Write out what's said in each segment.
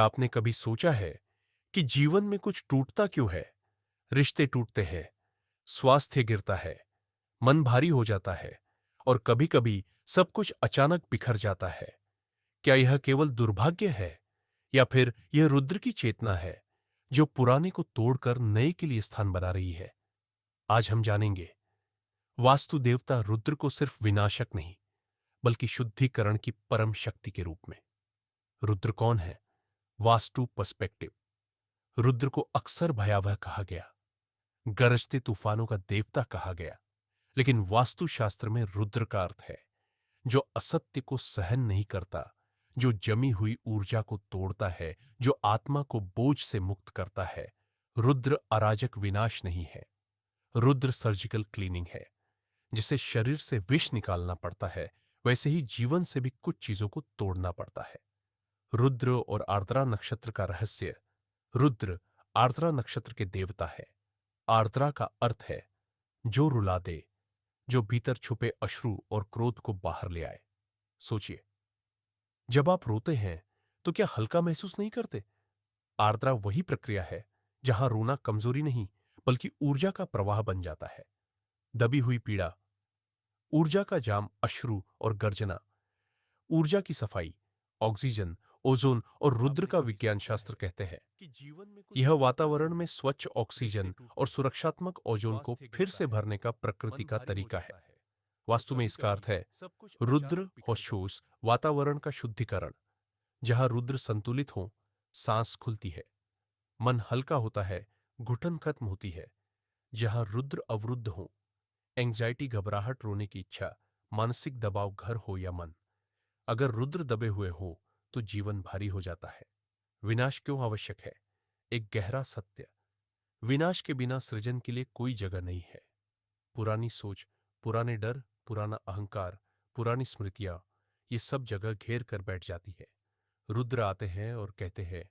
आपने कभी सोचा है कि जीवन में कुछ टूटता क्यों है? रिश्ते टूटते हैं, स्वास्थ्य गिरता है, मन भारी हो जाता है और कभी-कभी सब कुछ अचानक बिखर जाता है। क्या यह केवल दुर्भाग्य है या फिर यह रुद्र की चेतना है जो पुराने को तोड़कर नए के लिए स्थान बना रही है? आज हम जानेंगे वास्तु देवता रुद्र को सिर्फ विनाशक नहीं बल्कि शुद्धिकरण की परम शक्ति के रूप में। रुद्र कौन है? वास्तु पर्सपेक्टिव। रुद्र को अक्सर भयावह कहा गया, गरजते तूफानों का देवता कहा गया, लेकिन वास्तुशास्त्र में रुद्र का अर्थ है जो असत्य को सहन नहीं करता, जो जमी हुई ऊर्जा को तोड़ता है, जो आत्मा को बोझ से मुक्त करता है। रुद्र अराजक विनाश नहीं है, रुद्र सर्जिकल क्लीनिंग है। जिसे शरीर से विष निकालना पड़ता है, वैसे ही जीवन से भी कुछ चीजों को तोड़ना पड़ता है। रुद्र और आर्द्रा नक्षत्र का रहस्य। रुद्र आर्द्रा नक्षत्र के देवता है। आर्द्रा का अर्थ है जो रुला दे, जो भीतर छुपे अश्रु और क्रोध को बाहर ले आए। सोचिए, जब आप रोते हैं तो क्या हल्का महसूस नहीं करते? आर्द्रा वही प्रक्रिया है जहां रोना कमजोरी नहीं बल्कि ऊर्जा का प्रवाह बन जाता है। दबी हुई पीड़ा, ऊर्जा का जाम, अश्रु और गर्जना, ऊर्जा की सफाई, ऑक्सीजन, ओजोन और रुद्र का विज्ञान शास्त्र कहते हैं कि जीवन में यह वातावरण में स्वच्छ ऑक्सीजन और सुरक्षात्मक ओजोन को फिर से भरने का प्रकृति का तरीका है। वास्तु में इसका अर्थ है रुद्र होशोस, वातावरण का शुद्धिकरण। जहां रुद्र संतुलित हो, सांस खुलती है, मन हल्का होता है, घुटन खत्म होती है। जहां रुद्र अवरुद्ध हो, एंग्जाइटी, घबराहट, रोने की इच्छा, मानसिक दबाव, घर हो या मन, अगर रुद्र दबे हुए हो तो जीवन भारी हो जाता है। विनाश क्यों आवश्यक है? एक गहरा सत्य, विनाश के बिना सृजन के लिए कोई जगह नहीं है। पुरानी सोच, पुराने डर, पुराना अहंकार, पुरानी स्मृतियां, ये सब जगह घेर कर बैठ जाती है। रुद्र आते हैं और कहते हैं,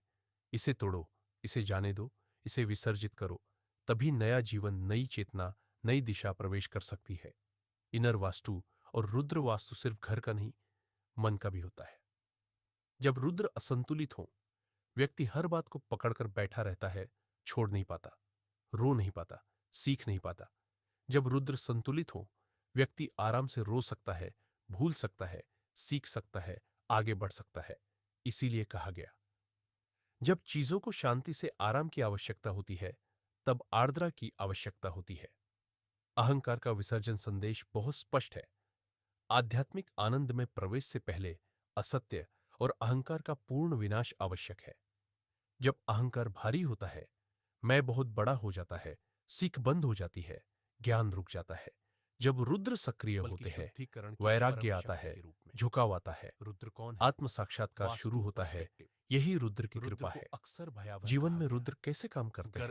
इसे तोड़ो, इसे जाने दो, इसे विसर्जित करो। तभी नया जीवन, नई चेतना, नई दिशा प्रवेश कर सकती है। इनर वास्तु और रुद्र वास्तु सिर्फ घर का नहीं, मन का भी होता है। जब रुद्र असंतुलित हो, व्यक्ति हर बात को पकड़कर बैठा रहता है, छोड़ नहीं पाता, रो नहीं पाता, सीख नहीं पाता। जब रुद्र संतुलित हो, व्यक्ति आराम से रो सकता है, भूल सकता है, सीख सकता है, आगे बढ़ सकता है। इसीलिए कहा गया, जब चीजों को शांति से आराम की आवश्यकता होती है, तब आर्द्रा की आवश्यकता होती है। अहंकार का विसर्जन संदेश बहुत स्पष्ट है। आध्यात्मिक आनंद में प्रवेश से पहले असत्य और अहंकार का पूर्ण विनाश आवश्यक है। जब अहंकार भारी होता है, मैं बहुत बड़ा हो जाता है, सीख बंद हो जाती है, ज्ञान रुक जाता है। जब रुद्र सक्रिय होते हैं, वैराग्य आता है, झुकाव आता है, रुद्र कौन है? आत्म साक्षात्कार शुरू होता है। यही रुद्र की कृपा है। अक्सर भयावह जीवन में रुद्र कैसे काम करते हैं?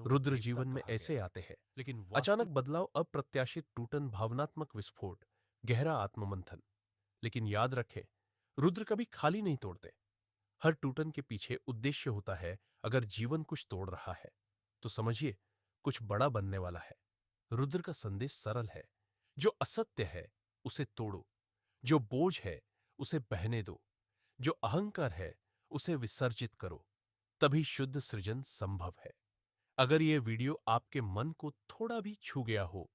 रुद्र जीवन में ऐसे आते हैं, लेकिन अचानक बदलाव, अप्रत्याशित टूटन, भावनात्मक विस्फोट, गहरा आत्ममंथन। लेकिन याद रखें, रुद्र कभी खाली नहीं तोड़ते। हर टूटन के पीछे उद्देश्य होता है। अगर जीवन कुछ तोड़ रहा है तो समझिए कुछ बड़ा बनने वाला है। रुद्र का संदेश सरल है, जो असत्य है उसे तोड़ो, जो बोझ है उसे बहने दो, जो अहंकार है उसे विसर्जित करो, तभी शुद्ध सृजन संभव है। अगर यह वीडियो आपके मन को थोड़ा भी छू गया हो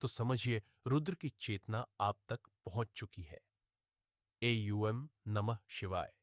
तो समझिए रुद्र की चेतना आप तक पहुंच चुकी है। AUM नमः शिवाय।